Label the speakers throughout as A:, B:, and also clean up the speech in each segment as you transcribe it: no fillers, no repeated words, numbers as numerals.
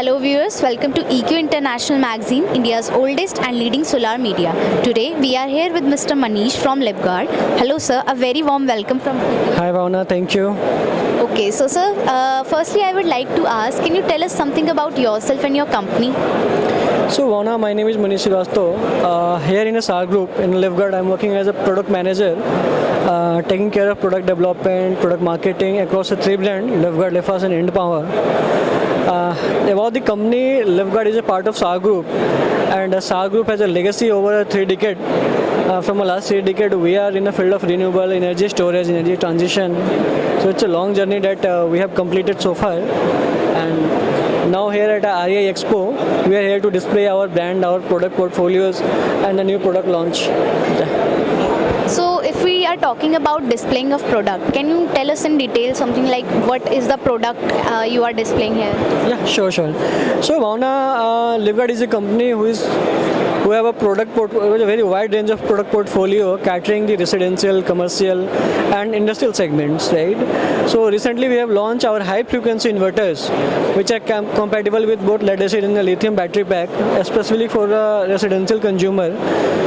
A: Hello viewers, welcome to EQ International Magazine, India's oldest and leading solar media. Today we are here with Mr. Manish from LiveGuard. Hello sir, a very warm welcome from EQ.
B: Hi Bhavna, thank you.
A: Okay, so sir, firstly I would like to ask, can you tell us something about yourself and your company?
B: So Bhavna, my name is Manish Srivastava. Here in a SAR group in LiveGuard, I'm working as a product manager, taking care of product development, product marketing across the three brands, LiveGuard, Lefas and Endpower. About the company, LiveGuard is a part of SAR Group, and SAR Group has a legacy over 3 decades. From the last 3 decades, we are in the field of renewable energy storage, energy transition. So it's a long journey that we have completed so far. And now here at REI Expo, we are here to display our brand, our product portfolios, and the new product launch.
A: So if we are talking about displaying of product, can you tell us in detail something like what is the product you are displaying here?
B: Yeah, sure. So Bhavna, LiveGuard is a company who have a a very wide range of product portfolio catering the residential, commercial and industrial segments, right? So recently we have launched our high frequency inverters, which are compatible with both lead acid and the lithium battery pack, especially for the residential consumer.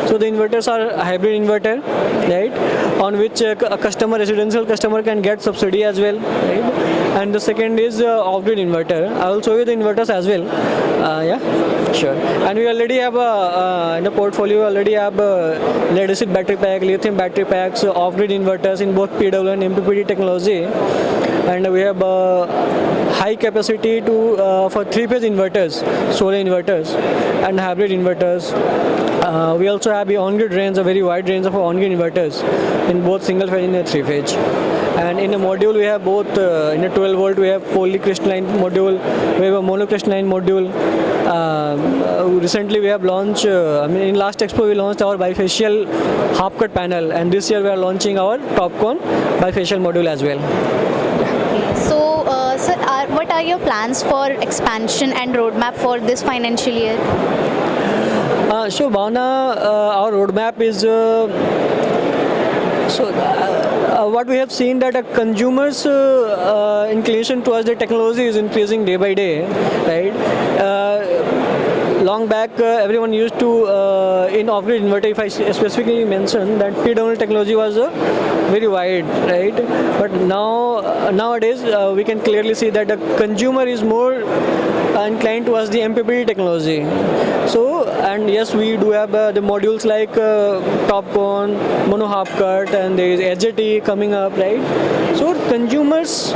B: So the inverters are hybrid inverter, right, on which a residential customer can get subsidy as well, right? And the second is off-grid inverter. I will show you the inverters as well. Yeah, sure. And we already have in the portfolio already have lead acid battery pack, lithium battery packs, off-grid inverters in both PW and MPPT technology. And we have high capacity for 3-phase inverters, solar inverters and hybrid inverters. We also have the on-grid range, a very wide range of on-grid inverters in both single phase and 3-phase. And in a module we have both, in a 12 volt we have polycrystalline module, we have a monocrystalline module. Recently we have launched, in last expo we launched our bifacial half cut panel, and this year we are launching our TOPCon bifacial module as well.
A: So sir, what are your plans for expansion and roadmap for this financial year?
B: So Bhavna, our roadmap is what we have seen that a consumer's inclination towards the technology is increasing day by day, right? Long back, everyone used to, in off-grid inverter, if I specifically mention that PWM technology was very wide, right? But nowadays, we can clearly see that the consumer is more inclined towards the MPPT technology. So, and yes, we do have the modules like TOPCon, Mono Half Cut, and there is HJT coming up, right? So, consumers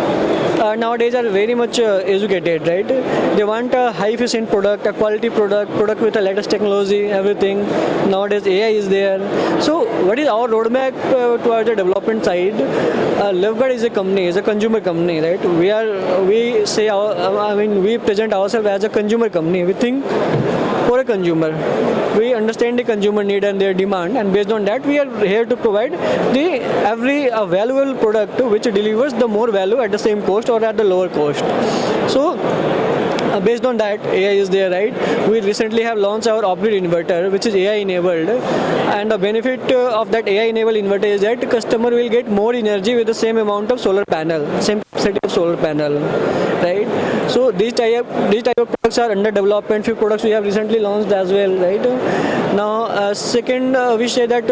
B: nowadays are very much educated, right? They want a high efficient product, a quality product with the latest technology, everything. Nowadays AI is there. So what is our roadmap towards the development side? LiveGuard is a company, is a consumer company, right? We present ourselves as a consumer company. We think for a consumer. We understand the consumer need and their demand, and based on that we are here to provide every valuable product which delivers the more value at the same cost or at the lower cost. So based on that, AI is there, right? We recently have launched our off-grid inverter, which is AI enabled, and the benefit of that AI enabled inverter is that customer will get more energy with the same amount of solar panel, same set of solar panel, right? So these type of products are under development. Few products we have recently launched as well, right? Now, second, we say that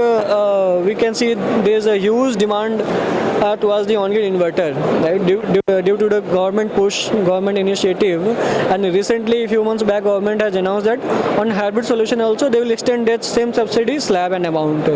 B: we can see there is a huge demand towards the on-grid inverter, right? Due to the government push, government initiative, and recently, a few months back, government has announced that on hybrid solution also they will extend that same subsidy slab and amount.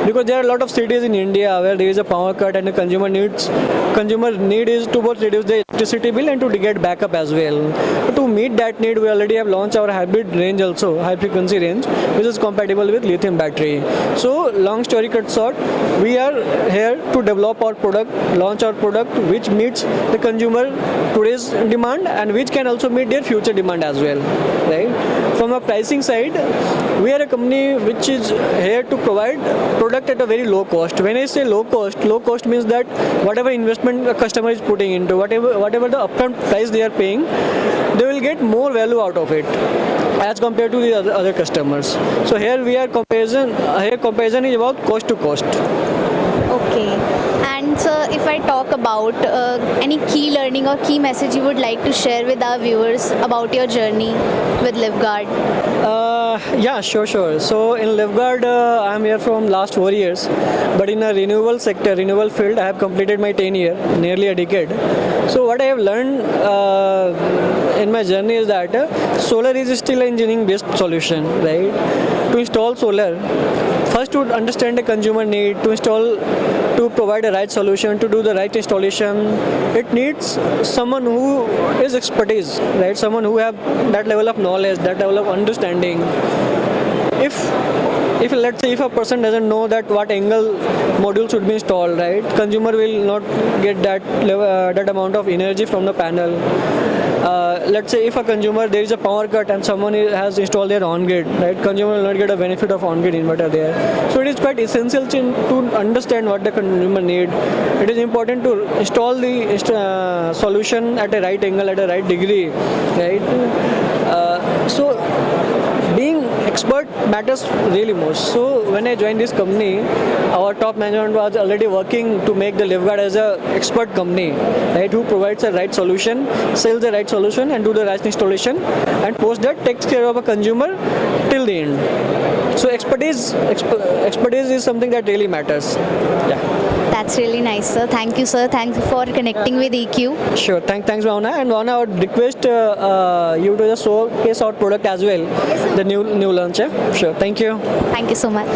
B: Because there are a lot of cities in India where there is a power cut and the consumer need is to both reduce the electricity bill and to get backup as well. But to meet that need, we already have launched our hybrid range also, high frequency range, which is compatible with lithium battery. So long story cut short, we are here to develop our product, launch our product which meets the consumer today's demand and which can also meet their future demand as well, right? From a pricing side, we are a company which is here to provide product at a very low cost. When I say low cost means that whatever investment a customer is putting into, whatever the upfront price they are paying, they will get more value out of it as compared to the other customers. So here comparison is about cost to cost.
A: Okay. Okay. And sir, if I talk about any key learning or key message you would like to share with our viewers about your journey with LiveGuard?
B: Yeah, sure. So in LiveGuard, I'm here from last 4 years, but in a renewable sector, renewable field, I have completed my 10 year, nearly a decade. So what I have learned in my journey is that solar is still an engineering based solution, right? To install solar, first to understand the consumer need, to provide a right solution, to do the right installation, it needs someone who is expertise, right? Someone who have that level of knowledge, that level of understanding. If let's say if a person doesn't know that what angle module should be installed, right, consumer will not get that amount of energy from the panel. Let's say if a consumer, there is a power cut and someone has installed their on grid, right, consumer will not get a benefit of on grid inverter there. So it is quite essential to understand what the consumer need. It is important to install the solution at a right angle, at a right degree, right. So being expert matters really most. So when I joined this company, our top management was already working to make the LiveGuard as a expert company, right, who provides a right solution, sells the right solution, and do the right installation, and post that takes care of a consumer till the end. So expertise is something that really matters. Yeah.
A: That's really nice, sir. Thank you, sir. Thanks for connecting with EQ.
B: Sure. Thanks, Bhavna. And Bhavna, I would request you to just showcase our product as well.
A: Yes, sir.
B: The new launch. Sure. Thank you.
A: Thank you so much.